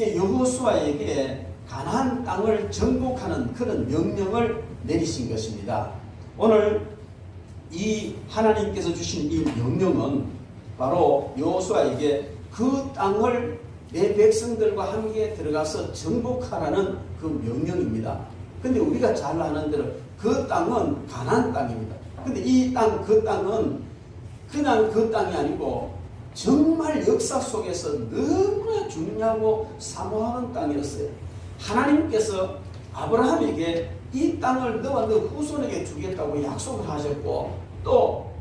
이제 여호수아에게 가나안 땅을 정복하는 그런 명령을 내리신 것입니다. 오늘 이 하나님께서 주신 이 명령은 바로 여호수아에게 그 땅을 내 백성들과 함께 들어가서 정복하라는 그 명령입니다. 근데 우리가 잘 아는 대로 그 땅은 가나안 땅입니다. 근데 이 땅, 그 땅은 그냥 그 땅이 아니고 정말 역사 속에서 너무나 중요하고 사모하는 땅이었어요. 하나님께서 아브라함에게 이 땅을 너와 너 후손에게 주겠다고 약속을 하셨고, 또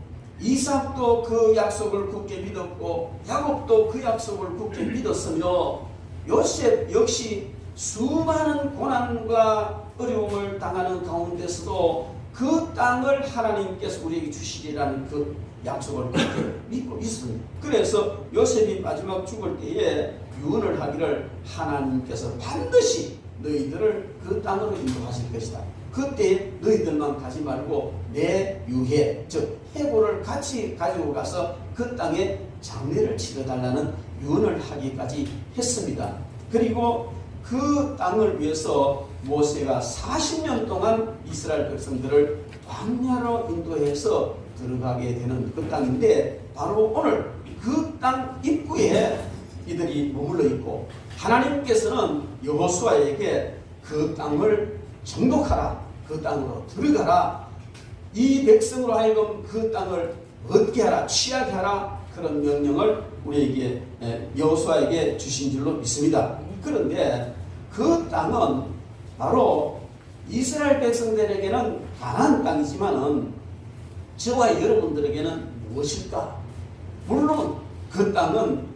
이삭도 그 약속을 굳게 믿었고 야곱도 그 약속을 굳게 믿었으며, 요셉 역시 수많은 고난과 어려움을 당하는 가운데서도 그 땅을 하나님께서 우리에게 주시리라는 그 약속을 그렇게 믿고 있습니다. 그래서 요셉이 마지막 죽을 때에 유언을 하기를 하나님께서 반드시 너희들을 그 땅으로 인도하실 것이다. 그때 너희들만 가지 말고 내 유해, 즉 해골을 같이 가지고 가서 그 땅에 장례를 치러달라는 유언을 하기까지 했습니다. 그리고 그 땅을 위해서 모세가 40년 동안 이스라엘 백성들을 광야로 인도해서 들어가게 되는 그 땅인데, 바로 오늘 그 땅 입구에 이들이 머물러 있고, 하나님께서는 여호수아에게 그 땅을 정복하라, 그 땅으로 들어가라, 이 백성으로 하여금 그 땅을 얻게 하라, 취하게 하라, 그런 명령을 우리에게 여호수아에게 주신 줄로 믿습니다. 그런데 그 땅은 바로 이스라엘 백성들에게는 가나안 땅이지만은 저와 여러분들에게는 무엇일까? 물론 그 땅은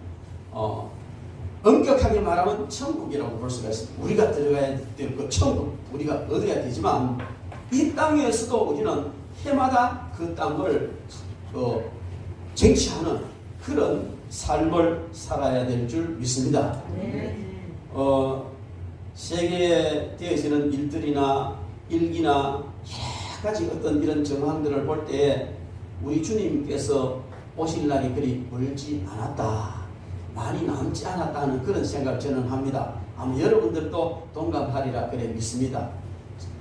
엄격하게 말하면 천국이라고 볼 수가 있습니다. 우리가 들어가야 될 그 천국, 우리가 얻어야 되지만 이 땅에서도 우리는 해마다 그 땅을 쟁취하는 그런 삶을 살아야 될 줄 믿습니다. 세계에 되어지는 일들이나 일기나 여러 가지 어떤 이런 정황들을 볼 때 우리 주님께서 오실 날이 그리 멀지 않았다, 많이 남지 않았다는 그런 생각을 저는 합니다. 아마 여러분들도 동감하리라 그래 믿습니다.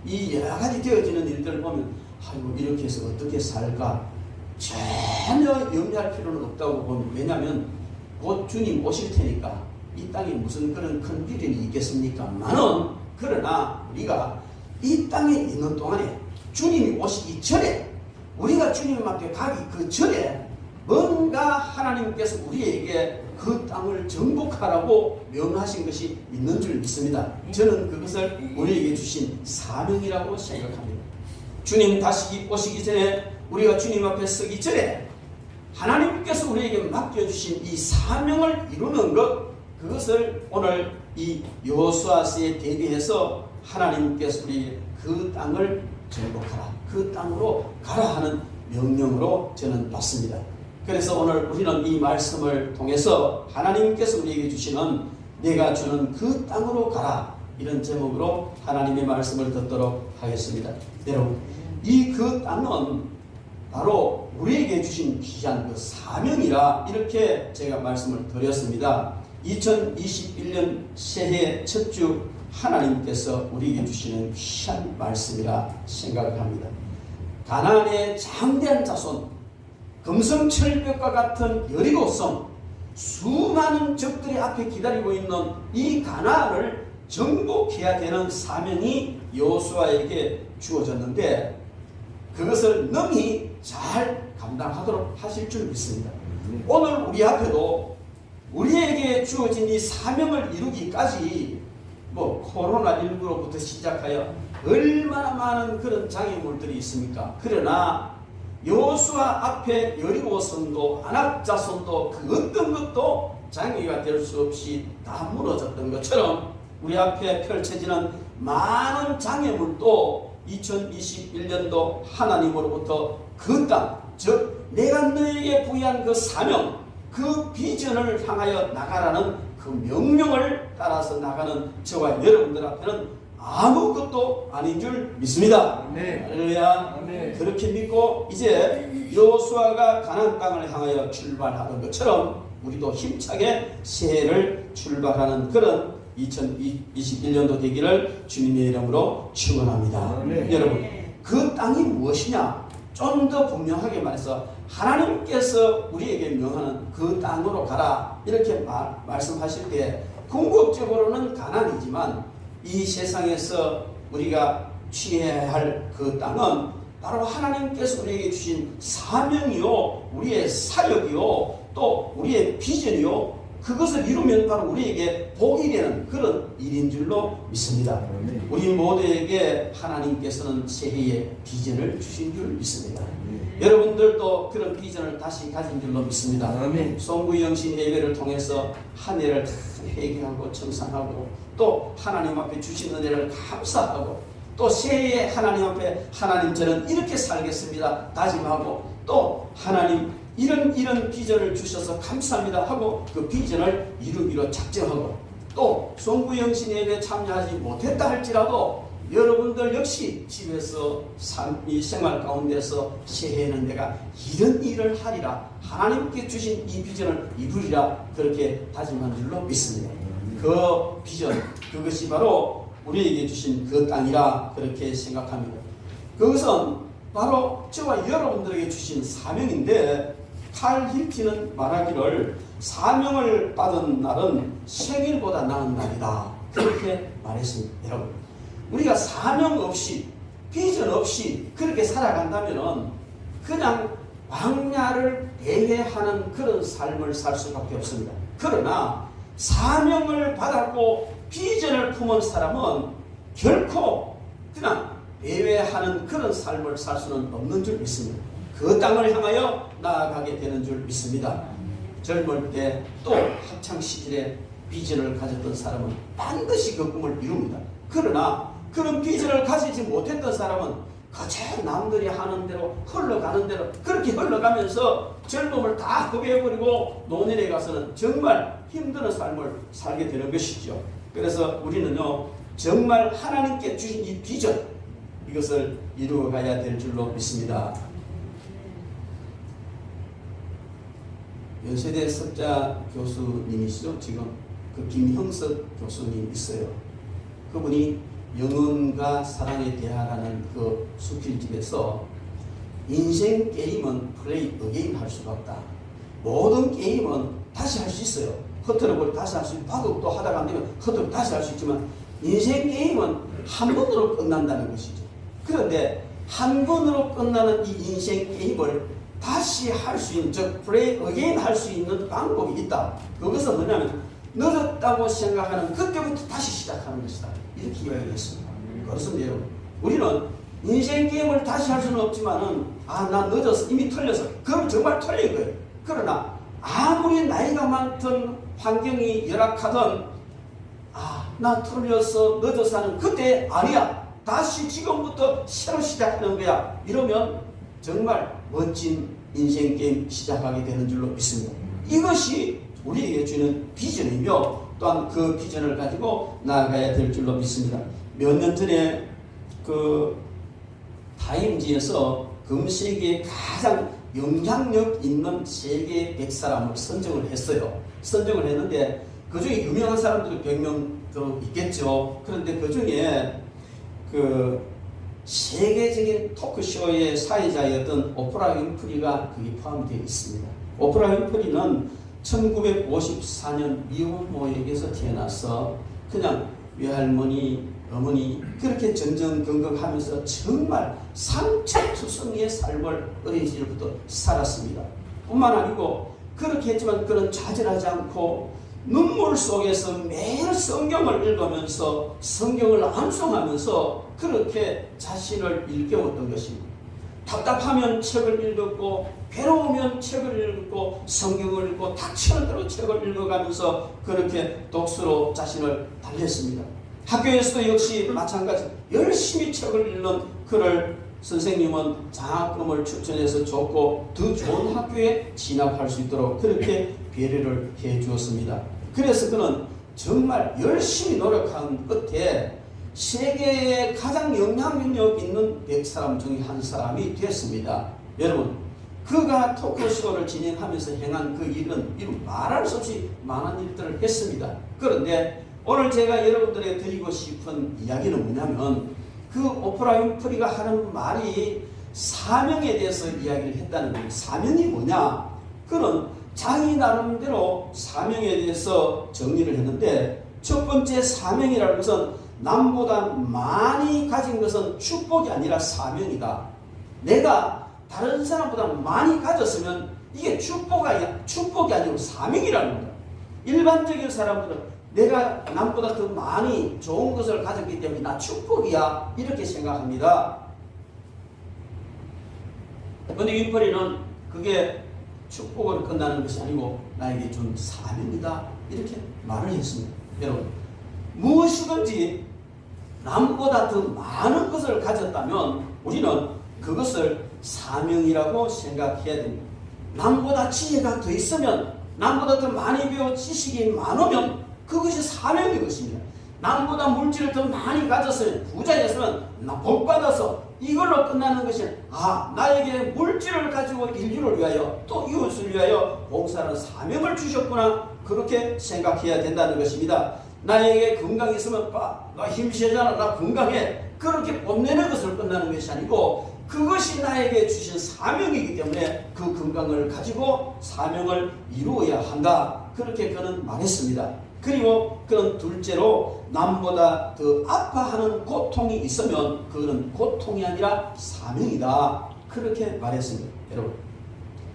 이 여러 가지 되어지는 일들을 보면 아이고 이렇게 해서 어떻게 살까 전혀 염려할 필요는 없다고 봅니다. 왜냐하면 곧 주님 오실 테니까 이 땅에 무슨 그런 큰 비전이 있겠습니까? 그러나 우리가 이 땅에 있는 동안에 주님이 오시기 전에, 우리가 주님 앞에 가기 그 전에 뭔가 하나님께서 우리에게 그 땅을 정복하라고 명하신 것이 있는 줄 믿습니다. 저는 그것을 우리에게 주신 사명이라고 생각합니다. 주님 다시 오시기 전에, 우리가 주님 앞에 서기 전에 하나님께서 우리에게 맡겨주신 이 사명을 이루는 것, 그것을 오늘 이 여호수아서에 대비해서 하나님께서 우리에게 그 땅을 정복하라, 그 땅으로 가라 하는 명령으로 저는 받습니다. 그래서 오늘 우리는 이 말씀을 통해서 하나님께서 우리에게 주시는 내가 주는 그 땅으로 가라, 이런 제목으로 하나님의 말씀을 듣도록 하겠습니다. 여러분, 이 그 땅은 바로 우리에게 주신 귀한 그 사명이라 이렇게 제가 말씀을 드렸습니다. 2021년 새해 첫 주 하나님께서 우리에게 주시는 귀한 말씀이라 생각을 합니다. 가나안의 장대한 자손, 금성철벽과 같은 여리고성, 수많은 적들이 앞에 기다리고 있는 이 가나안을 정복해야 되는 사명이 여호수아에게 주어졌는데, 그것을 능히 잘 감당하도록 하실 줄 믿습니다. 오늘 우리 앞에도 우리에게 주어진 이 사명을 이루기까지 코로나19로부터 시작하여 얼마나 많은 그런 장애물들이 있습니까? 그러나 여호수아 앞에 여리고성도 안악자손도 그 어떤 것도 장애가 될 수 없이 다 무너졌던 것처럼 우리 앞에 펼쳐지는 많은 장애물도 2021년도 하나님으로부터 그 땅, 즉 내가 너에게 부여한 그 사명, 그 비전을 향하여 나가라는 그 명령을 따라서 나가는 저와 여러분들 앞에는 아무것도 아닌 줄 믿습니다. 할렐루야. 그렇게 믿고 이제 여호수아가 가나안 땅을 향하여 출발하던 것처럼 우리도 힘차게 새해를 출발하는 그런 2021년도 되기를 주님의 이름으로 축원합니다. 여러분, 그 땅이 무엇이냐? 좀 더 분명하게 말해서 하나님께서 우리에게 명하는 그 땅으로 가라 이렇게 말씀하실 때 궁극적으로는 가나안이지만 이 세상에서 우리가 취해야 할 그 땅은 바로 하나님께서 우리에게 주신 사명이요, 우리의 사역이요, 또 우리의 비전이요, 그것을 이루면 바로 우리에게 복이 되는 그런 일인 줄로 믿습니다. 우리 모두에게 하나님께서는 새해의 비전을 주신 줄 믿습니다. 여러분들도 그런 비전을 다시 가진 줄로 믿습니다. 송구영신 예배를 통해서 한 해를 다 회개하고 청산하고 또 하나님 앞에 주신 은혜를 감사하고 또 새해에 하나님 앞에 하나님 저는 이렇게 살겠습니다 다짐하고 또 하나님 이런 비전을 주셔서 감사합니다 하고 그 비전을 이루기로 작정하고 또 송구영신 예배에 참여하지 못했다 할지라도 여러분들 역시 집에서 이 생활 가운데서 새해에는 내가 이런 일을 하리라, 하나님께 주신 이 비전을 이루리라 그렇게 다짐한 줄로 믿습니다. 그 비전, 그것이 바로 우리에게 주신 그 땅이라 그렇게 생각합니다. 그것은 바로 저와 여러분들에게 주신 사명인데 칼 힐피는 말하기를 사명을 받은 날은 생일보다 나은 날이다 그렇게 말했습니다. 여러분, 우리가 사명 없이 비전 없이 그렇게 살아간다면 그냥 광야를 배회하는 그런 삶을 살 수밖에 없습니다. 그러나 사명을 받았고 비전을 품은 사람은 결코 그냥 배회하는 그런 삶을 살 수는 없는 줄 믿습니다. 그 땅을 향하여 나아가게 되는 줄 믿습니다. 젊을 때 또 학창시절에 비전을 가졌던 사람은 반드시 그 꿈을 이룹니다. 그러나 그런 비전을 가지지 못했던 사람은 그저 남들이 하는 대로 흘러가는 대로 그렇게 흘러가면서 젊음을 다 허비해버리고 노년에 가서는 정말 힘든 삶을 살게 되는 것이죠. 그래서 우리는요 정말 하나님께 주신 이 비전 이것을 이루어가야 될 줄로 믿습니다. 연세대 석자 교수님이시죠. 지금 그 김형석 교수님 있어요. 그분이 영혼과 사랑의 대화라는 그 수필집에서 인생 게임은 플레이 어게인 할 수가 없다. 모든 게임은 다시 할 수 있어요. 허트를 다시 할 수 있고 바둑도 하다가 안 되면 허트를 다시 할 수 있지만 인생 게임은 한 번으로 끝난다는 것이죠. 그런데 한 번으로 끝나는 이 인생 게임을 다시 할 수 있는, 즉 플레이 어게인 할 수 있는 방법이 있다. 그것은 뭐냐면 늦었다고 생각하는 그때부터 다시 시작하는 것이다. 이렇게 이야기했습니다. 그렇습니다, 여러분. 우리는 인생 게임을 다시 할 수는 없지만은 난 늦어서 이미 틀려서 그럼 정말 틀린 거예요. 그러나 아무리 나이가 많든 환경이 열악하든 나 틀려서 늦어서 하는 그때 아니야. 다시 지금부터 새로 시작하는 거야. 이러면 정말 멋진 인생 게임 시작하게 되는 줄로 믿습니다. 이것이 우리에게 주는 비전이며 또한 그 비전을 가지고 나아가야 될 줄로 믿습니다. 몇 년 전에 그 타임지에서 금세계에 가장 영향력 있는 세계 100사람을 선정을 했어요. 선정을 했는데 그 중에 유명한 사람들이 100명도 있겠죠. 그런데 그 중에 그 세계적인 토크쇼의 사회자였던 오프라 윈프리가 거기 포함되어 있습니다. 오프라 윈프리는 1954년 미혼모에게서 태어나서 그냥 외할머니, 어머니 그렇게 전전긍긍하면서 정말 상처투성이의 삶을 어린 시절부터 살았습니다. 뿐만 아니고 그렇게 했지만 그는 좌절하지 않고 눈물 속에서 매일 성경을 읽으면서 성경을 암송하면서 그렇게 자신을 일깨웠던 것입니다. 답답하면 책을 읽었고 괴로우면 책을 읽고 성경을 읽고 닥치는 대로 책을 읽어가면서 그렇게 독서로 자신을 달랬습니다. 학교에서도 역시 마찬가지 열심히 책을 읽는 그를 선생님은 장학금을 추천해서 줬고 더 좋은 학교에 진학할 수 있도록 그렇게 배려를 해 주었습니다. 그래서 그는 정말 열심히 노력한 끝에 세계에 가장 영향력 있는 100사람 중에 한 사람이 됐습니다. 여러분, 그가 토크쇼를 진행하면서 행한 그 일은 말할 수 없이 많은 일들을 했습니다. 그런데 오늘 제가 여러분들에게 드리고 싶은 이야기는 뭐냐면 그 오프라 윈프리가 하는 말이 사명에 대해서 이야기를 했다는 거예요. 사명이 뭐냐? 그는 자기 나름대로 사명에 대해서 정리를 했는데 첫 번째 사명이라는 것은 남보다 많이 가진 것은 축복이 아니라 사명이다. 내가 다른 사람보다 많이 가졌으면 이게 축복이 아니고 사명이라는 거다. 일반적인 사람들은 내가 남보다 더 많이 좋은 것을 가졌기 때문에 나 축복이야 이렇게 생각합니다. 그런데 윈프리는 그게 축복으로 끝나는 것이 아니고 나에게 준 사명이다 이렇게 말을 했습니다. 여러분 무엇이든지 남보다 더 많은 것을 가졌다면 우리는 그것을 사명이라고 생각해야 됩니다. 남보다 지혜가 더 있으면 남보다 더 많이 배워 지식이 많으면 그것이 사명인 것입니다. 남보다 물질을 더 많이 가졌으면 부자였으면 복 받아서 이걸로 끝나는 것이 나에게 물질을 가지고 인류를 위하여 또 이웃을 위하여 봉사하는 사명을 주셨구나 그렇게 생각해야 된다는 것입니다. 나에게 건강이 있으면 나 힘세잖아 나 건강해 그렇게 뽐내는 것으로 끝나는 것이 아니고 그것이 나에게 주신 사명이기 때문에 그 건강을 가지고 사명을 이루어야 한다 그렇게 그는 말했습니다. 그리고 그는 둘째로 남보다 더 아파하는 고통이 있으면 그거는 고통이 아니라 사명이다 그렇게 말했습니다. 여러분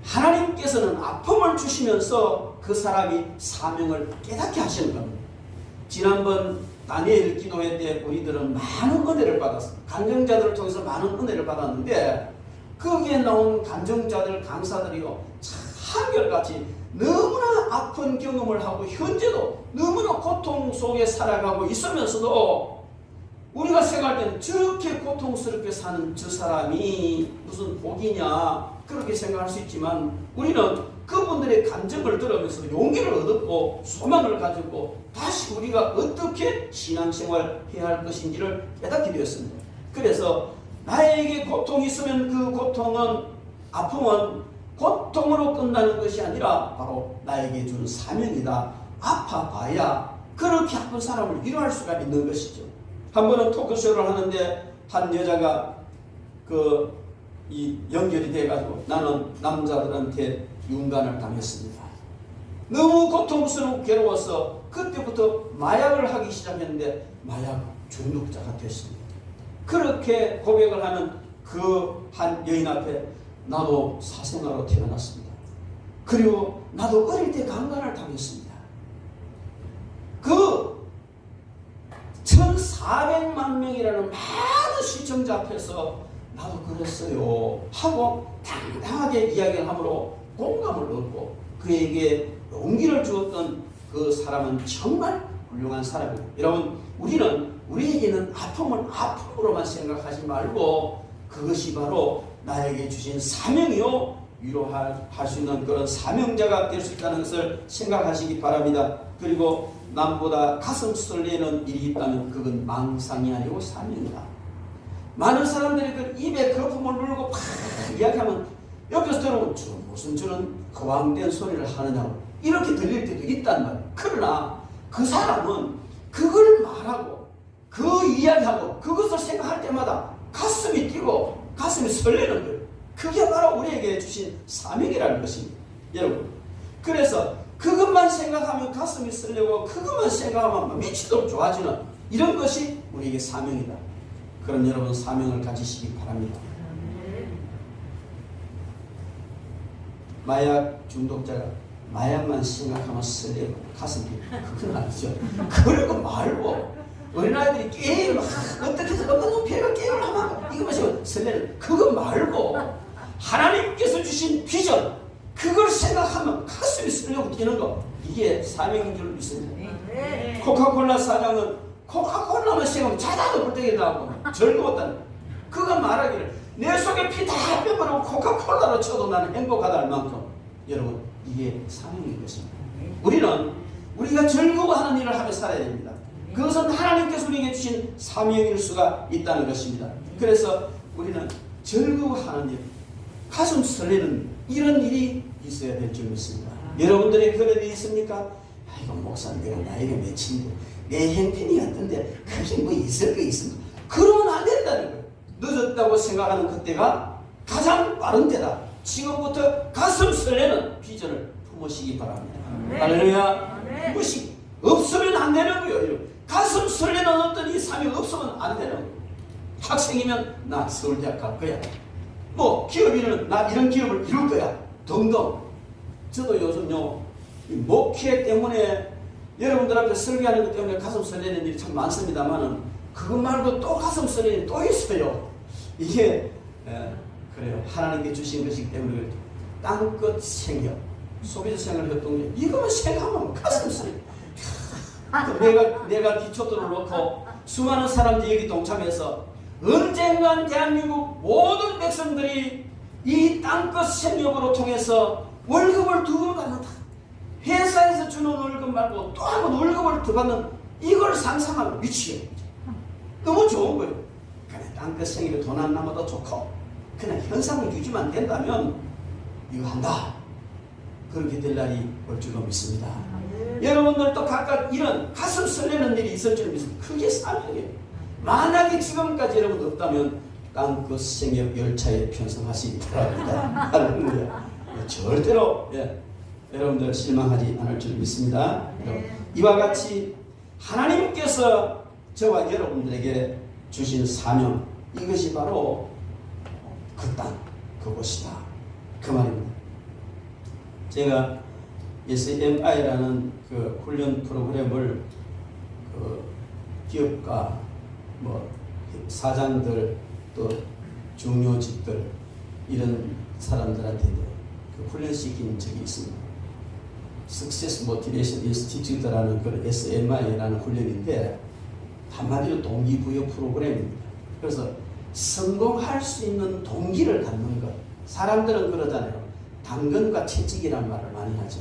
하나님께서는 아픔을 주시면서 그 사람이 사명을 깨닫게 하시는 겁니다. 지난번 다니엘 기도회 때 우리들은 많은 은혜를 받았습니다. 간증자들을 통해서 많은 은혜를 받았는데 거기에 나온 간증자들 강사들이요 참 한결같이 너무나 아픈 경험을 하고 현재도 너무나 고통 속에 살아가고 있으면서도 우리가 생각할 때는 저렇게 고통스럽게 사는 저 사람이 무슨 복이냐 그렇게 생각할 수 있지만 우리는 그분들의 감정을 들으면서 용기를 얻었고 소망을 가지고 다시 우리가 어떻게 신앙생활을 해야 할 것인지를 깨닫게 되었습니다. 그래서 나에게 고통이 있으면 그 고통은 아픔은 고통으로 끝나는 것이 아니라 바로 나에게 준 사명이다. 아파봐야 그렇게 아픈 사람을 위로할 수가 있는 것이죠. 한 번은 토크쇼를 하는데 한 여자가 연결이 돼가지고 나는 남자들한테 윤관을 당했습니다. 너무 고통스럽고 괴로워서 그때부터 마약을 하기 시작했는데 마약 중독자가 됐습니다. 그렇게 고백을 하는 그 한 여인 앞에 나도 사생아로 태어났습니다. 그리고 나도 어릴 때 강간을 당했습니다. 그 1400만 명이라는 많은 시청자 앞에서 나도 그랬어요 하고 당당하게 이야기를 함으로 공감을 얻고 그에게 용기를 주었던 그 사람은 정말 훌륭한 사람이에요. 여러분 우리에게는 아픔을 아픔으로만 생각하지 말고 그것이 바로 나에게 주신 사명이요 위로할 수 있는 그런 사명자가 될 수 있다는 것을 생각하시기 바랍니다. 그리고 남보다 가슴 설레는 일이 있다면 그건 망상이 아니고 사명이다. 많은 사람들이 그 입에 거품을 물고 팍 이야기하면 옆에서 들어보면 무슨 저런 거왕된 소리를 하느냐고 이렇게 들릴 때도 있단 말이에요. 그러나 그 사람은 그걸 말하고 그 이야기하고 그것을 생각할 때마다 가슴이 뛰고 가슴이 설레는 거예요. 그게 바로 우리에게 주신 사명이라는 것입니다. 여러분 그래서 그것만 생각하면 가슴이 설레고 그것만 생각하면 미치도록 좋아지는 이런 것이 우리에게 사명이다. 그럼 여러분 사명을 가지시기 바랍니다. 마약 중독자가 마약만 생각하면 설레고 가슴이 그건 아니죠. 그러고 말고 어린아이들이 게임을 어떻게 해서 어떤 배가 게임을 하면 이거 마시고 설레는 그거 말고 하나님께서 주신 비전 그걸 생각하면 가슴이 설레고 뛰는 거 이게 사명인 줄 믿습니다. 코카콜라 사장은 코카콜라만 생각하면 자다도 불떡이 나고 즐거웠다는 그가 말하기를 내 속에 피 다 빼버리고 코카콜라로 쳐도 나는 행복하다 할 만큼 여러분 이게 사명인 것입니다. 우리가 즐거워하는 일을 하며 살아야 됩니다. 그것은 하나님께서 우리에게 주신 사명일 수가 있다는 것입니다. 그래서 우리는 즐거워하는 일, 가슴 설레는 이런 일이 있어야 될 줄 믿습니다. 여러분들의 그런 일이 있습니까? 아이고 목사님 내가 나이가 몇인데 내 형편이 같은데 그게 뭐 있을 거 있습니까? 그러면 안 된다는 거예요. 늦었다고 생각하는 그때가 가장 빠른 때다. 지금부터 가슴 설레는 비전을 품으시기 바랍니다. 할렐루야. 무엇이 없으면 안 되는 거예요. 가슴 설레는 어떤 이 삶이 없으면 안 되는 거예요. 학생이면 나 서울대학 갈 거야. 뭐 기업인은 나 이런 기업을 이룰 거야. 등등. 저도 요즘요 목회 때문에 여러분들 앞에 설교하는 것 때문에 가슴 설레는 일이 참 많습니다만은 그것 말고 또 가슴 설레는 일이 또 있어요. 이게 그래요. 하나님께 주신 것이기 때문에 땅끝 생협 소비자 생활 협동조 이거만 생각하면 가슴 설레. 내가 기초도를 놓고 수많은 사람들이 여기 동참해서 언젠간 대한민국 모든 백성들이 이 땅끝 생협으로 통해서 월급을 두 번 받는다. 회사에서 주는 월급 말고 또 한 번 월급을 더 받는 이걸 상상하면 미치겠죠. 너무 좋은 거예요. 그냥 땅끝 생협에 돈 안 남아도 좋고 그냥 현상을 유지만 된다면 이거 한다. 그렇게 될 날이 올 줄로 믿습니다. 여러분들도 각각 이런 가슴 설레는 일이 있을 줄 믿습니다. 그게 사명이에요. 만약에 지금까지 여러분 없다면 땅끝 생협 열차에 편성하시기 바랍니다. 할렐루야. 절대로 여러분들 실망하지 않을 줄 믿습니다. 이와 같이 하나님께서 저와 여러분들에게 주신 사명 이것이 바로 그 땅 그곳이다 그 말입니다. 제가 SMI라는 그 훈련 프로그램을 그 기업가 뭐 사장들 또 중요직들 이런 사람들한테 그 훈련시킨 적이 있습니다. Success Motivation Institute라는 그 SMI라는 훈련인데 한마디로 동기부여 프로그램입니다. 그래서 성공할 수 있는 동기를 갖는 것. 사람들은 그러잖아요. 당근과 채찍이라는 말을 많이 하죠.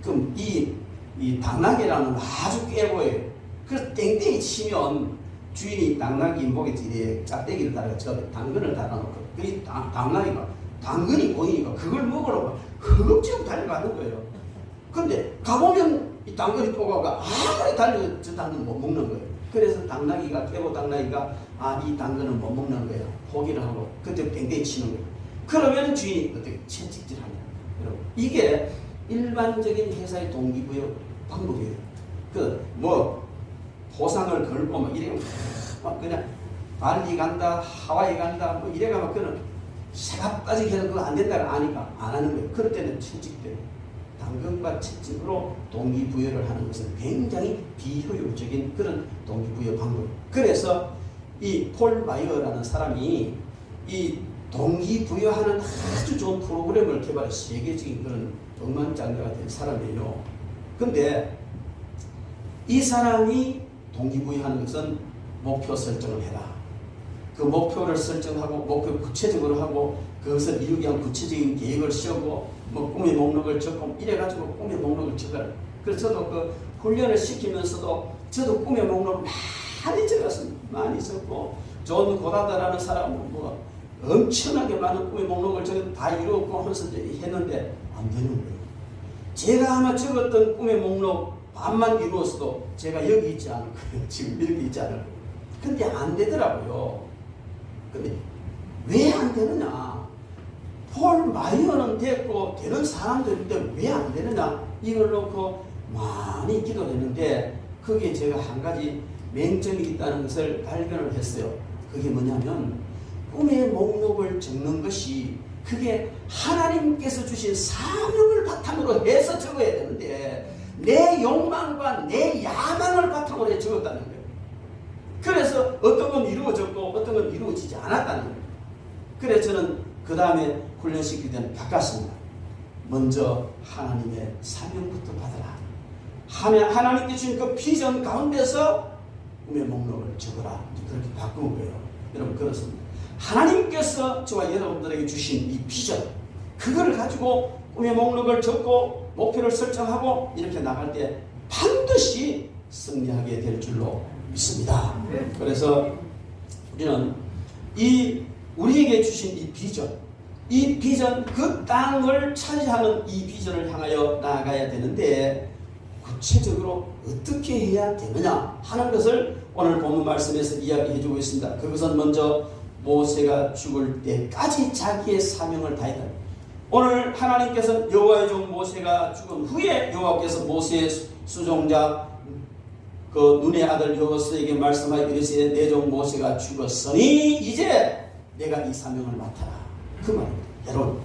그럼 이 당나귀라는 아주 깨보여요. 그래서 땡땡이 치면 주인이 당나귀 목에 뒤에 짝대기를 달아서 저 당근을 달아놓고 그 당나귀가 당근이 보이니까 그걸 먹으러 허겁지겁 달려가는 거예요. 근데 가보면 이 당근이 뽑아가 아무리 달려도 저 당근은 못 먹는 거예요. 그래서 당나귀가 깨보 당나귀가 이 당근은 못 먹는 거예요. 포기를 하고 그때 땡땡이 치는 거예요. 그러면 주인이 어떻게 채찍질하냐. 여러분 이게 일반적인 회사의 동기부여 방법이에요. 그 뭐 보상을 걸고 막 이래 막 그냥 발리 간다 하와이 간다 뭐 이래가 막 그는 새가 빠지게 해서 그거 안 된다고 아니까 안 하는 거예요. 그럴 때는 채찍대요. 당근과 채찍으로 동기부여를 하는 것은 굉장히 비효율적인 그런 동기부여 방법. 그래서 이 폴 바이어라는 사람이 이 동기부여하는 아주 좋은 프로그램을 개발해서 세계적인 그런 억만장자가 된 사람이에요. 근데 이 사람이 동기부여하는 것은 목표 설정을 해라. 그 목표를 설정하고 목표 구체적으로 하고 그것을 이루기 위한 구체적인 계획을 세우고 뭐 꿈의 목록을 적고 이래가지고 꿈의 목록을 적어라. 그래서 저도 그 훈련을 시키면서도 저도 꿈의 목록을 많이 적었습니다. 많이 적고 존 고다다라는 사람은 뭐 엄청나게 많은 꿈의 목록을 적어 다 이루었고 하면서 했는데 안 되는 거예요. 제가 아마 적었던 꿈의 목록 반만 이루었어도 제가 여기 있지 않을 거예요. 지금 이렇게 있지 않을 거예요. 근데 안 되더라고요. 근데 왜 안 되느냐? 폴 마이어는 됐고 되는 사람들인데 왜 안 되느냐? 이걸 놓고 많이 기도를 했는데 거기에 제가 한 가지 맹점이 있다는 것을 발견을 했어요. 그게 뭐냐면 꿈의 목록을 적는 것이 그게 하나님께서 주신 사명을 바탕으로 해서 적어야 되는데 내 욕망과 내 야망을 바탕으로 해 적었다는 거예요. 그래서 어떤 건 이루어졌고 어떤 건 이루어지지 않았다는 거예요. 그래서 저는 그 다음에 훈련시킬 때는 바꿨습니다. 먼저 하나님의 사명부터 받아라. 하나님께 주신 그 비전 가운데서 꿈의 목록을 적어라. 그렇게 바꾼 거예요. 여러분 그렇습니다. 하나님께서 저와 여러분들에게 주신 이 비전 그거를 가지고 꿈의 목록을 적고 목표를 설정하고 이렇게 나갈 때 반드시 승리하게 될 줄로 믿습니다. 그래서 우리는 우리에게 주신 이 비전 이 비전, 그 땅을 차지하는 이 비전을 향하여 나아가야 되는데 구체적으로 어떻게 해야 되느냐 하는 것을 오늘 본문 말씀에서 이야기해 주고 있습니다. 그것은 먼저 모세가 죽을 때까지 자기의 사명을 다했다. 오늘 하나님께서는 여호와의 종 모세가 죽은 후에 여호와께서 모세의 수종자 그 눈의 아들 여호수아에게 말씀하여 이르시되 내 종 모세가 죽었으니 이제 내가 이 사명을 맡아라. 그 말입니다. 여러분,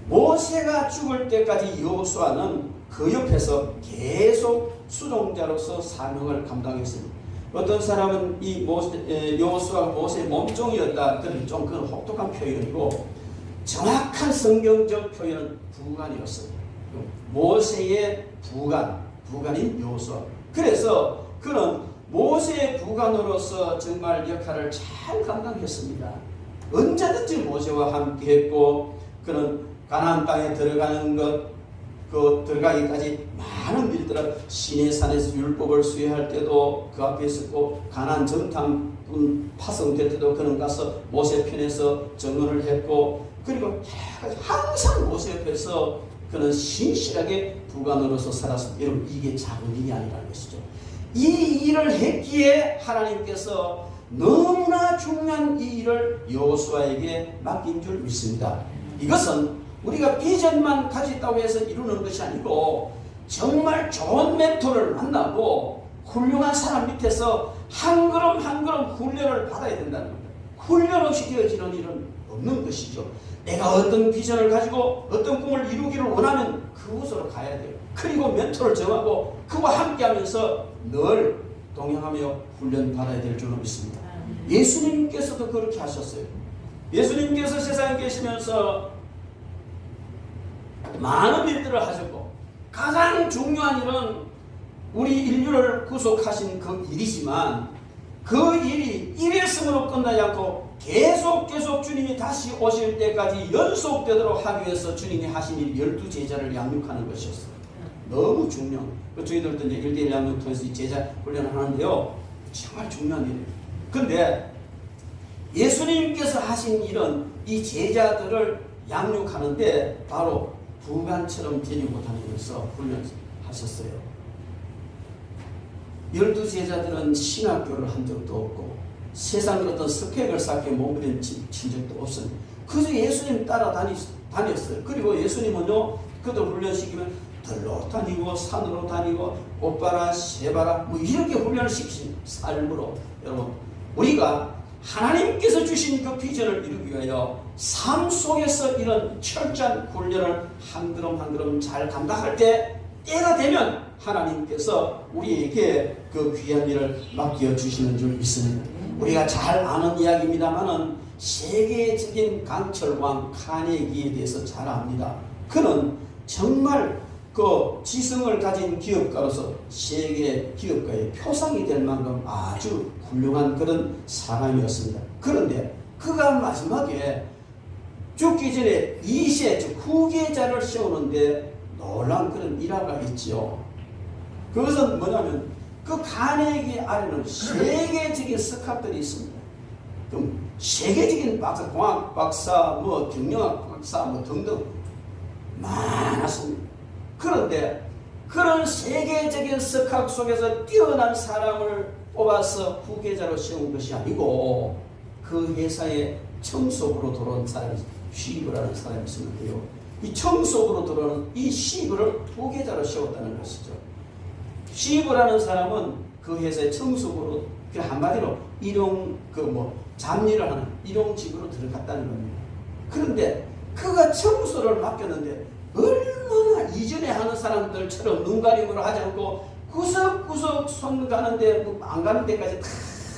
모세가 죽을 때까지 여호수아는 그 옆에서 계속 수종자로서 사명을 감당했습니다. 어떤 사람은 이 여호수아가 모세의 몸종이었다. 좀 그건 혹독한 표현이고 정확한 성경적 표현은 부관이었습니다. 모세의 부관인 여호수아. 그래서 그는 모세의 부관으로서 정말 역할을 잘 감당했습니다. 언제든지 모세와 함께했고 그는 가나안 땅에 들어가는 것 들어가기까지 많은 일들을 시내산에서 율법을 수행할 때도 그 앞에 있었고 가나안 정탐꾼 파송될 때도 그는 가서 모세 편에서 증언을 했고 그리고 항상 모세 옆에서 그는 신실하게 부관으로서 살았습니다. 여러분, 이게 작은 일이 아니라는 것이죠. 이 일을 했기에 하나님께서 너무나 중요한 이 일을 여호수아에게 맡긴 줄 믿습니다. 이것은 우리가 비전만 가졌다고 해서 이루는 것이 아니고 정말 좋은 멘토를 만나고 훌륭한 사람 밑에서 한 걸음 한 걸음 훈련을 받아야 된다는 겁니다. 훈련 없이 되어지는 일은 없는 것이죠. 내가 어떤 비전을 가지고 어떤 꿈을 이루기를 원하면 그곳으로 가야 돼요. 그리고 멘토를 정하고 그와 함께하면서 늘 동행하며 훈련 받아야 될 줄로 믿습니다. 예수님께서도 그렇게 하셨어요. 예수님께서 세상에 계시면서 많은 일들을 하셨고 가장 중요한 일은 우리 인류를 구속하신 그 일이지만 그 일이 일회성으로 끝나지 않고 계속 주님이 다시 오실 때까지 연속되도록 하기 위해서 주님이 하신 일 12제자를 양육하는 것이었어요. 너무 중요한 저희들도 이제 1대1 양육 통해서 제자 훈련을 하는데요. 정말 중요한 일이에요. 그런데 예수님께서 하신 일은 이 제자들을 양육하는데 바로 부관처럼 데리고 다니면서 훈련하셨어요. 12제자들은 신학교를 한 적도 없고 세상의 어떤 스펙을 쌓게 몸부림 친 적도 없습니다. 그저 예수님 따라 다녔어요. 그리고 예수님은요, 그들 훈련시키면 들로 다니고 산으로 다니고 옷 봐라 새 봐라 뭐 이렇게 훈련을 시키신 삶으로 여러분 우리가 하나님께서 주신 그 비전을 이루기 위하여 삶 속에서 이런 철저한 훈련을 한 걸음 한 걸음 잘 감당할 때 때가 되면 하나님께서 우리에게 그 귀한 일을 맡겨 주시는 줄 믿습니다. 우리가 잘 아는 이야기입니다만은 세계적인 강철왕 카네기에 대해서 잘 압니다. 그는 정말 그 지성을 가진 기업가로서 세계 기업가의 표상이 될 만큼 아주 훌륭한 그런 사람이었습니다. 그런데 그가 마지막에 죽기 전에 2세 즉 후계자를 세우는데 놀라운 그런 일화가 있지요. 그것은 뭐냐면 그 카네기 아래는 세계적인 스카들이 있습니다. 좀 세계적인 박사, 공학 박사, 뭐 경영학 박사, 뭐 등등 많았습니다. 그런데 그런 세계적인 석학 속에서 뛰어난 사람을 뽑아서 후계자로 세운 것이 아니고 그 회사에 청소부로 들어온 사람이 시브라는 사람이 있었는데요. 이 청소부로 들어오는 이 시브를 후계자로 세웠다는 것이죠. 시브라는 사람은 그 회사의 청소부로 한마디로 일용 잡일을 하는 일용직으로 들어갔다는 겁니다. 그런데 그가 청소를 맡겼는데 얼마나 이전에 하는 사람들처럼 눈 가림으로 하지 않고 구석구석 손 가는데 안 가는 데까지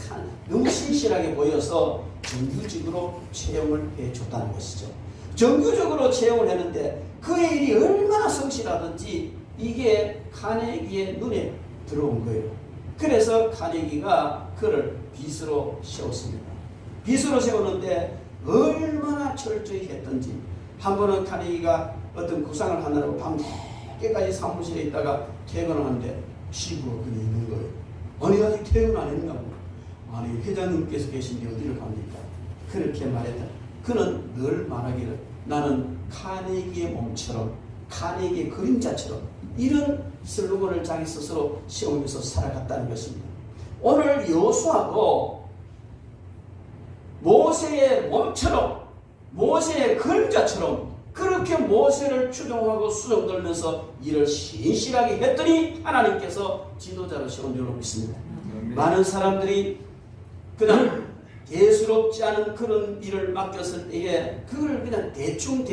다 너무 신실하게 보여서 정규직으로 채용을 해줬다는 것이죠. 정규적으로 채용을 했는데 그의 일이 얼마나 성실하든지 이게 카네기의 눈에 들어온 거예요. 그래서 카네기가 그를 비서로 세웠습니다. 비서로 세우는데 얼마나 철저히 했던지 한 번은 카네기가 어떤 구상을 하느라고 밤늦게까지 사무실에 있다가 퇴근을 하는데 시부가 그냥 있는 거예요. 아니 아직 퇴근 안 했냐고. 아니 회장님께서 계신데 어디를 갑니까? 그렇게 말했다. 그는 늘 말하기를 나는 카네기의 몸처럼, 카네기의 그림자처럼 이런 슬로건을 자기 스스로 세우면서 살아갔다는 것입니다. 오늘 여호수아도 모세의 몸처럼, 모세의 그림자처럼 그렇게 모세를 추종하고 수종들면서 일을 신실하게 했더니 하나님께서 지도자로 세운 줄로 믿습니다. 많은 사람들이 그냥 대수롭지 않은 그런 일을 맡겼을 때에 그걸 그냥 대충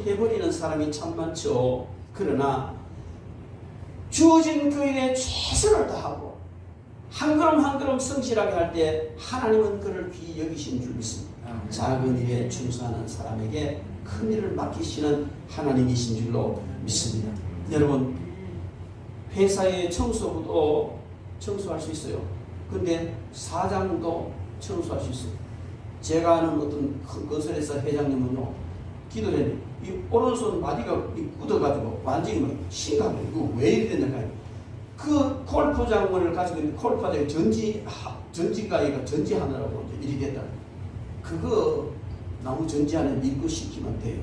해버리는 사람이 참 많죠. 그러나 주어진 그 일에 최선을 다하고 한 걸음 한 걸음 성실하게 할 때 하나님은 그를 귀히 여기신 줄 믿습니다. 작은 일에 충성하는 사람에게 큰 일을 맡기시는 하나님이신 줄로 믿습니다. 여러분, 회사의 청소부도 청소할 수 있어요. 근데 사장도 청소할 수 있어요. 제가 아는 어떤 큰 건설회사 회장님은요, 기도를 했는데 이 오른손 바디가 굳어가지고 완전히 막 심각해요. 이거 왜 이래 됐나? 그 골프장을 가지고 있는 골프장에 전지가위가 전지하느라고 이제 일이 됐다. 그거 나무 전지 안에 밀고 시키면 돼요.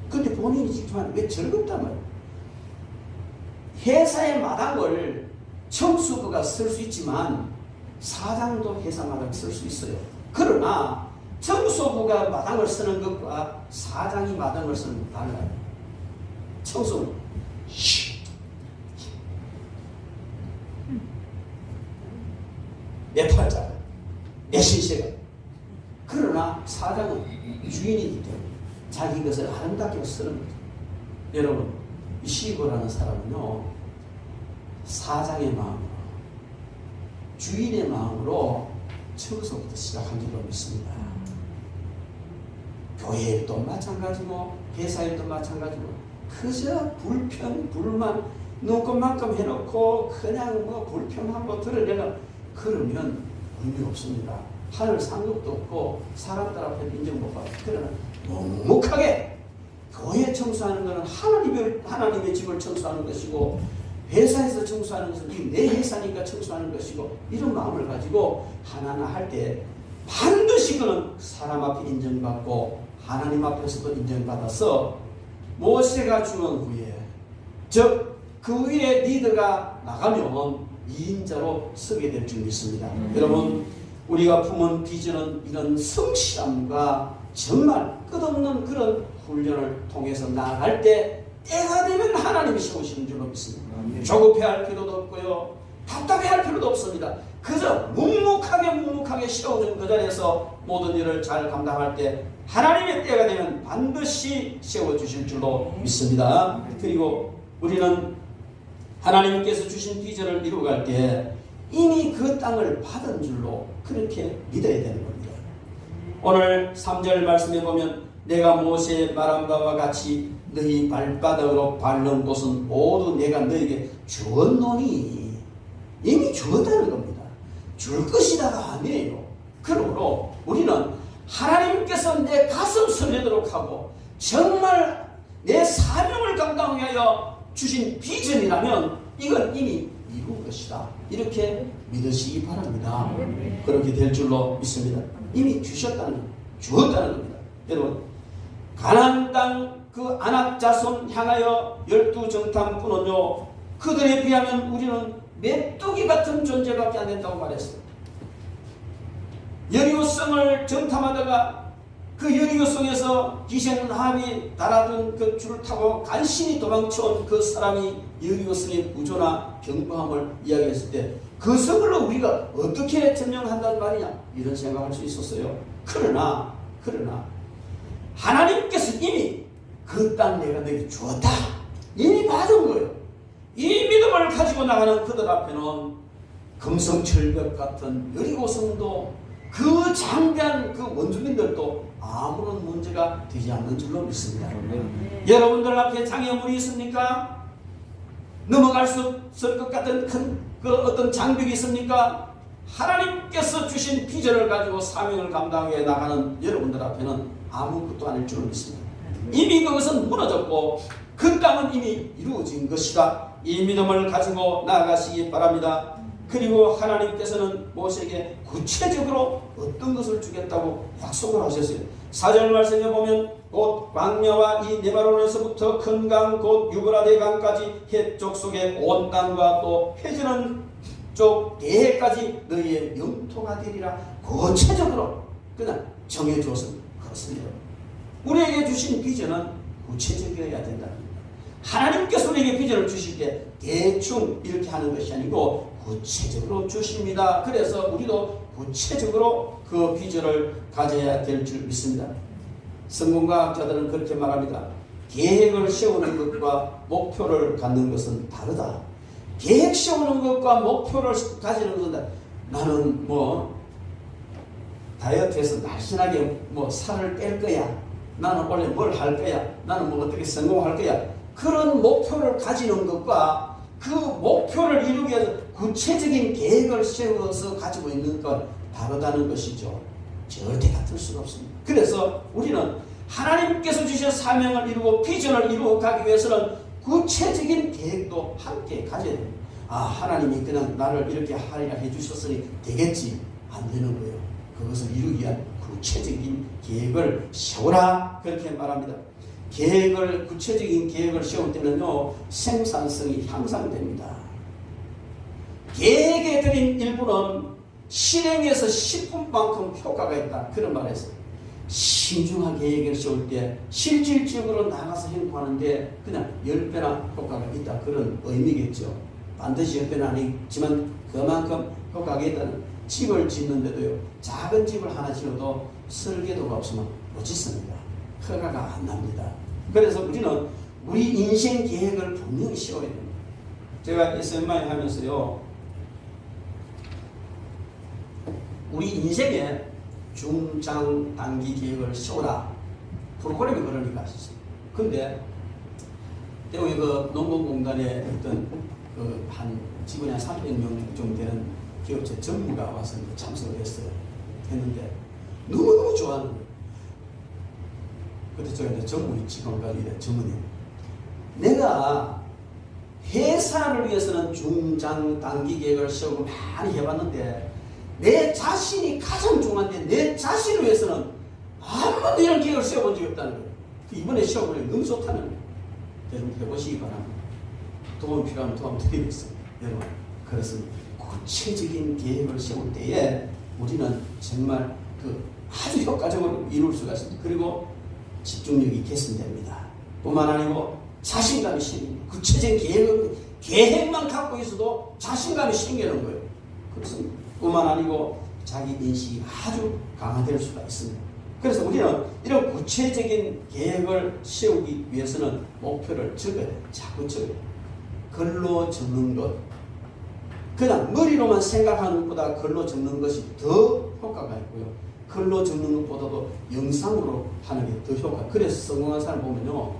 근데 본인이 시키면 왜 즐겁단 말이에요. 회사의 마당을 청소부가 쓸 수 있지만 사장도 회사 마당 쓸 수 있어요. 그러나 청소부가 마당을 쓰는 것과 사장이 마당을 쓰는 것 달라요. 청소는 내 팔자가, 내 신세가. 그러나 사장은 주인이기 때문에 자기 것을 아름답게 쓰는 거죠. 여러분, 이 시고라는 사람은요, 사장의 마음으로, 주인의 마음으로 청소부터 시작한 줄로 믿습니다. 교회일도 마찬가지고 회사일도 마찬가지고 그저 불평, 불만 눈꽃만큼 해놓고 그냥 뭐 불평하고 드러내는 그러면 의미 없습니다. 하늘 상급도 없고 사람들 앞에 인정 못 받고. 그러나 묵묵하게 교회 청소하는 것은 하나님의 집을 청소하는 것이고 회사에서 청소하는 것은 내 회사니까 청소하는 것이고 이런 마음을 가지고 하나하나 할 때 반드시 그는 사람 앞에 인정받고 하나님 앞에서도 인정받아서 모세가 주는 후에 즉 그 위에 리더가 나가면 2인자로 서게 될 줄 믿습니다. 여러분, 우리가 품은 비전은 이런 성실함과 정말 끝없는 그런 훈련을 통해서 나아갈 때 때가 되면 하나님이 세우시는 줄로 믿습니다. 조급해할 필요도 없고요, 답답해할 필요도 없습니다. 그저 묵묵하게 세워준 그 자리에서 모든 일을 잘 감당할 때 하나님의 때가 되면 반드시 세워주실 줄로 믿습니다. 그리고 우리는 하나님께서 주신 비전을 이루어갈 때 이미 그 땅을 받은 줄로 그렇게 믿어야 되는 겁니다. 오늘 3절 말씀에 보면 내가 모세의 말한 바와 같이 너희 발바닥으로 밟는 곳은 모두 내가 너에게 주었노니, 이미 주었다는 겁니다. 줄 것이다가 아니에요. 그러므로 우리는 하나님께서 내 가슴 설레도록 하고 정말 내 사명을 감당하기 위하여 주신 비전이라면 이건 이미 이룬 것이다. 이렇게 믿으시기 바랍니다. 그렇게 될 줄로 믿습니다. 이미 주셨다는, 주었다는 겁니다. 여러분, 가나안 땅 그 아낙 자손 향하여 12정탐꾼은요, 그들에 비하면 우리는 메뚜기 같은 존재밖에 안 된다고 말했어요. 여리고성을 정탐하다가 그 여리고성에서 기생함이 달아든 그 줄을 타고 간신히 도망쳐온 그 사람이 여리고성의 구조나 견고함을 이야기했을 때 그 성을 우리가 어떻게 증명한단 말이냐, 이런 생각할 수 있었어요. 그러나 하나님께서 이미 그 땅 내가 너에게 주었다, 이미 받은 거예요. 이 믿음을 가지고 나가는 그들 앞에는 금성철벽 같은 여리고성도 그 장대한 그 원주민들도 아무런 문제가 되지 않는 줄로 믿습니다. 여러분들 앞에 장애물이 있습니까? 넘어갈 수 없을 것 같은 큰 그 어떤 장벽이 있습니까? 하나님께서 주신 비전을 가지고 사명을 감당해 나가는 여러분들 앞에는 아무것도 아닐 줄로 믿습니다. 이미 그것은 무너졌고 그 땅은 이미 이루어진 것이다. 이 믿음을 가지고 나아가시기 바랍니다. 그리고 하나님께서는 모세에게 구체적으로 어떤 것을 주겠다고 약속을 하셨어요. 4절 말씀에 보면 곧 광야와 이 네바론에서부터 큰 강 곧 유브라데 강까지 해쪽 속에 온 땅과 또 회전은 쪽 대해까지 너희의 영토가 되리라. 구체적으로 그냥 정해주었습니다. 그렇습니다. 우리에게 주신 비전은 구체적이어야 된다. 하나님께서 우리에게 비전을 주실 때 대충 이렇게 하는 것이 아니고 구체적으로 주십니다. 그래서 우리도 구체적으로 그 비전을 가져야 될 줄 믿습니다. 성공과학자들은 그렇게 말합니다. 계획을 세우는 것과 목표를 갖는 것은 다르다. 계획 세우는 것과 목표를 가지는 것은 나는 다이어트해서 날씬하게 살을 뺄 거야. 나는 원래 뭘 할 거야. 나는 어떻게 성공할 거야. 그런 목표를 가지는 것과 그 목표를 이루기 위해서 구체적인 계획을 세워서 가지고 있는 건 다르다는 것이죠. 절대 같을 수가 없습니다. 그래서 우리는 하나님께서 주신 사명을 이루고 비전을 이루어 가기 위해서는 구체적인 계획도 함께 가져야 됩니다. 하나님이 그냥 나를 이렇게 하리라 해주셨으니 되겠지. 안 되는 거예요. 그것을 이루기 위한 구체적인 계획을 세우라. 그렇게 말합니다. 구체적인 계획을 세울 때는요, 생산성이 향상됩니다. 계획에 들인 일부는 실행에서 10분만큼 효과가 있다. 그런 말을 했어요. 신중하게 계획을 세울 때 실질적으로 나가서 행동하는데 그냥 10배나 효과가 있다. 그런 의미겠죠. 반드시 10배는 아니지만 그만큼 효과가 있다는. 집을 짓는데도요, 작은 집을 하나 지어도 설계도가 없으면 못 짓습니다. 허가가 안 납니다. 그래서 우리는 우리 인생 계획을 분명히 세워야 됩니다. 제가 SMI 하면서요, 우리 인생에 중장 단기 계획을 세우라 프로그램이 그러니까 하셨어요. 근데 대우의 농공공단에 있던 한 직원이 한 300명 정도 되는 기업체 전무가 와서 참석을 했는데 너무너무 좋아하는 거예요. 그때 제가 전무 직원까지 전무님, 내가 회사를 위해서는 중장 단기 계획을 세우고 많이 해봤는데 내 자신이 가장 중요한데 내 자신을 위해서는 한 번도 이런 계획을 세워본 적이 없다는 거예요. 이번에 세워보니 너무 좋다는 거예요. 여러분 해보시기 바랍니다. 도움 필요하면 도움 드리겠습니다. 여러분, 그렇습니다. 구체적인 계획을 세울 때에 우리는 정말 아주 효과적으로 이룰 수가 있습니다. 그리고 집중력이 개선됩니다. 뿐만 아니고 자신감이 생깁니다. 구체적인 계획만 갖고 있어도 자신감이 생기는 거예요. 그렇습니다. 뿐만 아니고 자기 인식이 아주 강화될 수가 있습니다. 그래서 우리는 이런 구체적인 계획을 세우기 위해서는 목표를 적어야 돼요. 자꾸 적어야 돼요. 글로 적는 것, 그냥 머리로만 생각하는 것보다 글로 적는 것이 더 효과가 있고요. 글로 적는 것보다도 영상으로 하는 게 더 효과. 그래서 성공한 사람 보면요,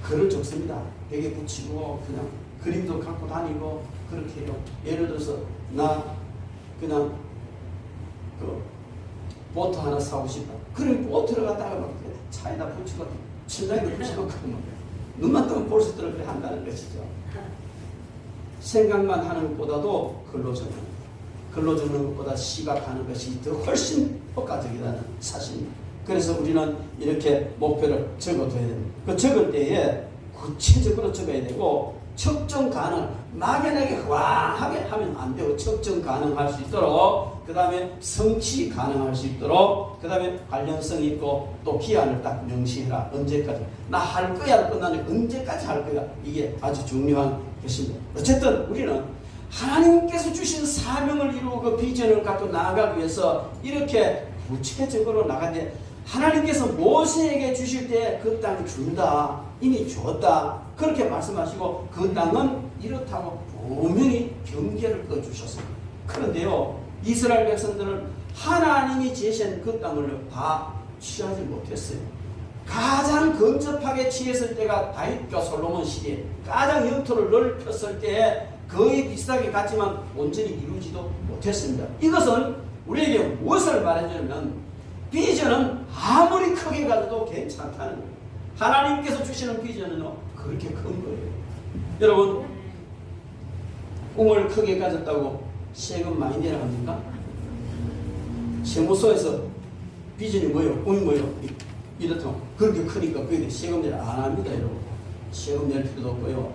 글을 적습니다. 벽에 붙이고 그냥 그림도 갖고 다니고 그렇게 해요. 예를 들어서 나 그냥 보트 하나 사고 싶다. 그럼 보트를 갖다가 막 차에다 붙이고 천장에도 붙이고 눈만 뜨면 볼 수 있도록 한다는 것이죠. 생각만 하는 것보다도 글로 적는 것. 글로 적는 것보다 시각하는 것이 더 훨씬 효과적이라는 사실입니다. 그래서 우리는 이렇게 목표를 적어둬야 됩니다. 그 적을 때에 구체적으로 적어야 되고 측정 가능, 막연하게 허황하게 하면 안 되고 측정 가능할 수 있도록, 그 다음에 성취 가능할 수 있도록, 그 다음에 관련성 있고 또 기한을 딱 명시해라. 언제까지. 나 할 거야 끝나는데 언제까지 할 거야. 이게 아주 중요한 것입니다. 어쨌든 우리는 하나님께서 주신 사명을 이루고 그 비전을 갖고 나아가기 위해서 이렇게 구체적으로 나가는데, 하나님께서 모세에게 주실 때 그 땅 준다, 이미 줬다 그렇게 말씀하시고 그 땅은 이렇다고 분명히 경계를 꺼주셨습니다. 그런데요, 이스라엘 백성들은 하나님이 제시한 그 땅을 다 취하지 못했어요. 가장 근접하게 취했을 때가 다윗과 솔로몬 시대, 가장 영토를 넓혔을 때에 거의 비슷하게 갔지만 온전히 이루지도 못했습니다. 이것은 우리에게 무엇을 말해주냐면, 비전은 아무리 크게 가져도 괜찮다는 거예요. 하나님께서 주시는 비전은 그렇게 큰 거예요. 여러분, 꿈을 크게 가졌다고 세금 많이 내라 합니까? 세무서에서 비전이 뭐예요? 꿈이 뭐예요? 이렇다면 그렇게 크니까 그게 세금 내라 안 합니다. 여러분. 세금 낼 필요도 없고요.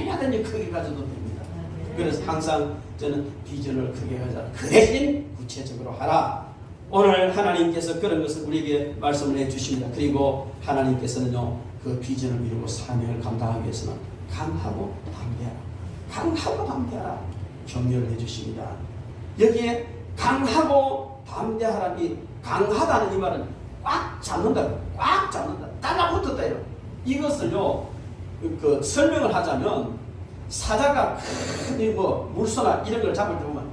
얼마든지 크게 가져도 됩니다. 그래서 항상 저는 비전을 크게 가자. 그 대신 구체적으로 하라. 오늘 하나님께서 그런 것을 우리에게 말씀을 해주십니다. 그리고 하나님께서는요, 그 비전을 이루고 사명을 감당하기 위해서는 강하고 담대하라. 강하고 담대하라. 격려를 해주십니다. 여기에 강하고 담대하라는 이 강하다는 이 말은 꽉 잡는다. 꽉 잡는다. 달라붙었다. 이것을요, 그 설명을 하자면 사자가 큰 뭐 물소나 이런 걸 잡을 때 보면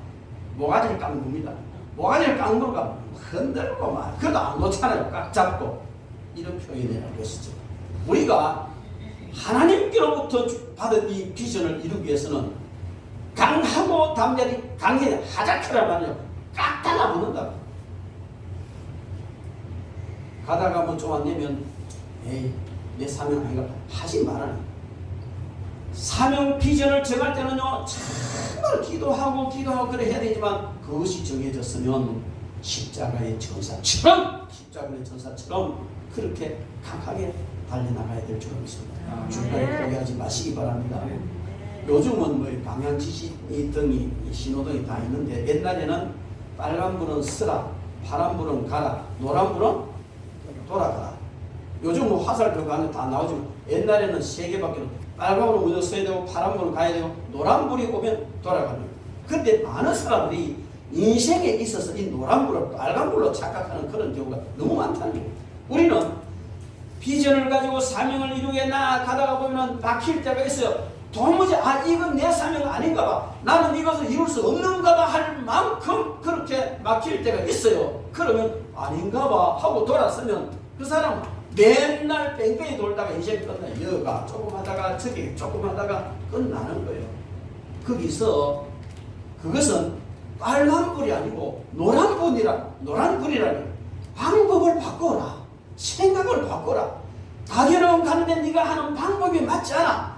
모가지를 깎는 겁니다. 모가지를 깎는 거가 흔들고 막 그래도 안 놓잖아요. 꽉 잡고 이런 표현이라는 것이죠. 우리가 하나님께로부터 받은 이 비전을 이루기 위해서는 강하고 담대하게 강해 하자크란 말이에요. 꽉 달라붙는다. 가다가 뭐 좀 안 되면 에이 내 사명 아닌가 하지 말아요. 사명 비전을 정할 때는요 정말 기도하고 그래 해야 되지만 그것이 정해졌으면 십자가의 전사처럼 그렇게 강하게 달려나가야 될 줄 믿습니다. 중간에 포기하지 마시기 바랍니다. 요즘은 뭐 방향 지시 등이 신호등이 다 있는데 옛날에는 빨간불은 서라, 파란불은 가라, 노란불은 돌아가라. 요즘은 화살표 가는 다 나오지만 옛날에는 세 개밖에 빨간불은 먼저 서야 되고 파란불은 가야 되고 노란불이 오면 돌아가는 거예요. 그런데 많은 사람들이 인생에 있어서 이 노란불을 빨간불로 착각하는 그런 경우가 너무 많다는 거예요. 우리는 비전을 가지고 사명을 이루게 나아가다가 보면 막힐 때가 있어요. 도무지 이건 내 사명 아닌가 봐. 나는 이것을 이룰 수 없는가 봐 할 만큼 그렇게 막힐 때가 있어요. 그러면 아닌가 봐 하고 돌아서면 그 사람은 맨날 뺑뺑이 돌다가 인생 끝나요. 여가 조금 하다가 저기 조금 하다가 끝나는 거예요. 거기서 그것은 빨간불이 아니고 노란불이라는 방법을 바꿔라. 생각을 바꿔라. 가게로 가는데 네가 하는 방법이 맞지 않아.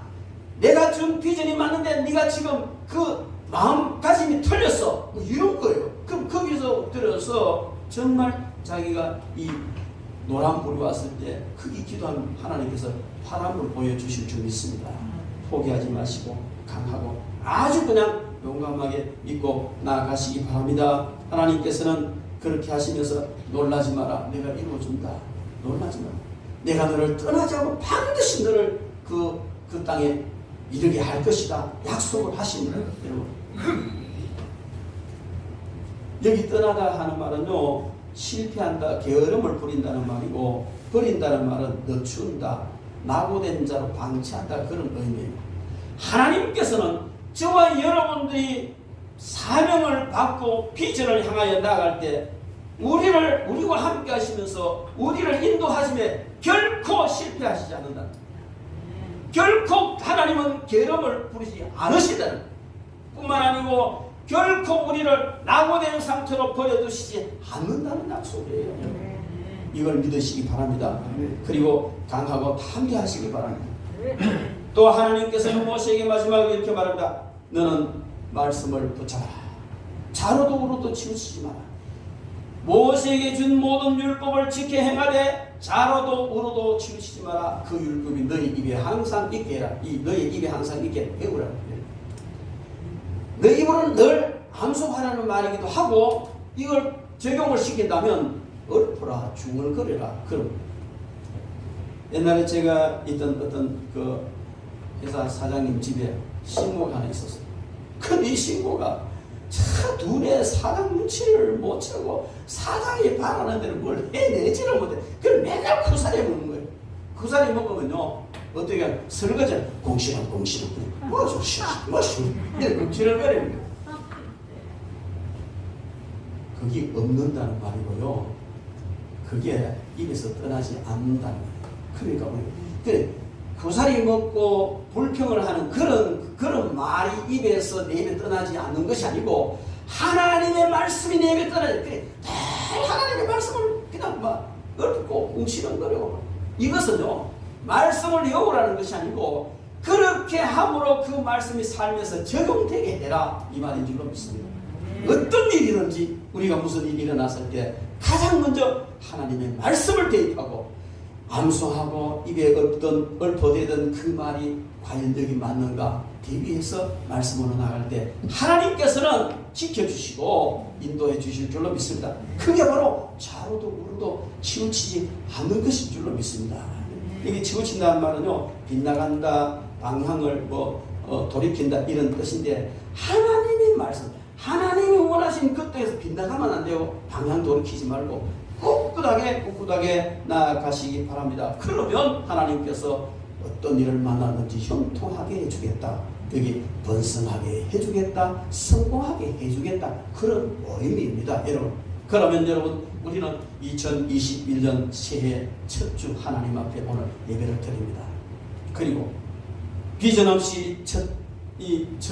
내가 준 비전이 맞는데 네가 지금 그 마음가짐이 틀렸어. 뭐 이런 거예요. 그럼 거기서 들어서 정말 자기가 이 노란불이 왔을 때 크게 기도하면 하나님께서 파란불 보여주실 줄 믿습니다. 포기하지 마시고 강하고 아주 그냥 용감하게 믿고 나아가시기 바랍니다. 하나님께서는 그렇게 하시면서 놀라지 마라. 내가 이루어준다. 놀라지 마라. 내가 너를 떠나지 않고 반드시 너를 그 땅에 이르게 할 것이다. 약속을 하십니다. 여러분. 여기 떠나다 하는 말은요. 실패한다, 게으름을 부린다는 말이고 버린다는 말은 늦춘다, 낙오된 자로 방치한다 그런 의미예요. 하나님께서는 저와 여러분들이 사명을 받고 비전을 향하여 나아갈 때 우리와 함께 하시면서 우리를 인도하심에 결코 실패하시지 않는다. 결코 하나님은 게으름을 부리지 않으시다는 뿐만 아니고 결코 우리를 낙오된 상태로 버려두시지 않는다는 약속이에요. 이걸 믿으시기 바랍니다. 그리고 강하고 담대하시기 바랍니다. 또 하나님께서는 모세에게 마지막으로 이렇게 말합니다. 너는 말씀을 붙잡아라. 자로도 우로도 치우치지 마라. 모세에게 준 모든 율법을 지켜 행하되 자로도 우로도 치우치지 마라. 그 율법이 너희 입에 항상 있게 해라. 너희 입에 항상 있게 배우라. 너희 입으로는 늘 암송하라는 말이기도 하고 이걸 적용을 시킨다면 엎어라 중얼거려라. 그럼 옛날에 제가 있던 어떤 그 회사 사장님 집에 신고가 하나 있었어요. 근데 이 신고가 차 눈에 사장 눈치를 못 채고 사장이 바라는 대로 뭘 해내지를 못해. 그걸 맨날 쿠사리 먹는 거예요. 쿠사리 먹으면요 어떻게 하면 설거지 공시렁 이렇게 지렁거리는 거예요. 그게 없는다는 말이고요. 그게 입에서 떠나지 않는다는 말이에요. 그러니까 고사리 먹고 불평을 하는 그런 말이 입에서 내 입에 떠나지 않는 것이 아니고 하나님의 말씀이 내 입에 떠나지. 그래, 하나님의 말씀을 그냥 막 읊고 웅시렁거리고 이것은요 말씀을 외우라는 것이 아니고 그렇게 함으로 그 말씀이 삶에서 적용되게 해라 이 말인 줄로 믿습니다. 어떤 일이든지 우리가 무슨 일이 일어났을 때 가장 먼저 하나님의 말씀을 대입하고 암송하고 입에 읊어대던 그 말이 과연 여기 맞는가 대비해서 말씀으로 나갈 때 하나님께서는 지켜주시고 인도해 주실 줄로 믿습니다. 그게 바로 좌로도 우로도 치우치지 않는 것인 줄로 믿습니다. 이게 치우친다는 말은요, 빗나간다, 방향을 돌이킨다 이런 뜻인데, 하나님의 말씀, 하나님이 원하신 그 뜻에서 빗나가면 안 돼요. 방향 돌이키지 말고 꿋꿋하게 나아가시기 바랍니다. 그러면 하나님께서 어떤 일을 만나든지 형통하게 해주겠다, 여기 번성하게 해주겠다, 성공하게 해주겠다, 그런 의미입니다. 여러분, 그러면 여러분, 우리는 2021년 새해 첫 주 하나님 앞에 오늘 예배를 드립니다. 그리고 비전 없이 첫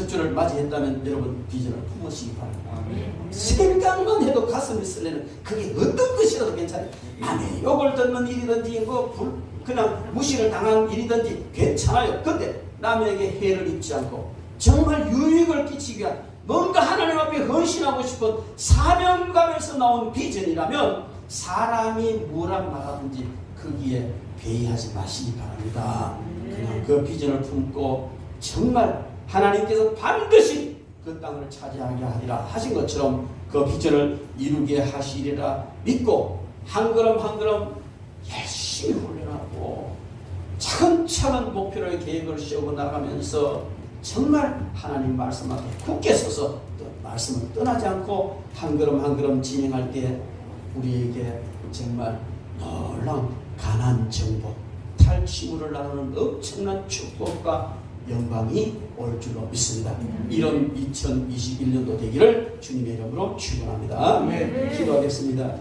주를 맞이했다면 여러분 비전을 품으시기 바랍니다. 생각만 해도 가슴이 설레는, 그게 어떤 것이라도 괜찮아요. 남의 욕을 듣는 일이든지 그냥 무시를 당한 일이든지 괜찮아요. 근데 남에게 해를 입지 않고 정말 유익을 끼치기 위한 뭔가 하나님 앞에 헌신하고 싶은 사명감에서 나온 비전이라면 사람이 뭐라 말하든지 거기에 회의하지 마시기 바랍니다. 그냥 그 비전을 품고 정말 하나님께서 반드시 그 땅을 차지하게 하리라 하신 것처럼 그 비전을 이루게 하시리라 믿고 한 걸음 한 걸음 열심히 훈련하고 차근차근 목표를 계획을 세우고 나가면서 정말 하나님 말씀 앞에 굳게 서서 말씀을 떠나지 않고 한 걸음 한 걸음 진행할 때 우리에게 정말 놀라운 가난 정복, 탈취물을 나누는 엄청난 축복과 영광이 올 줄로 믿습니다. 이런 2021년도 되기를 주님의 이름으로 축원합니다. 기도하겠습니다.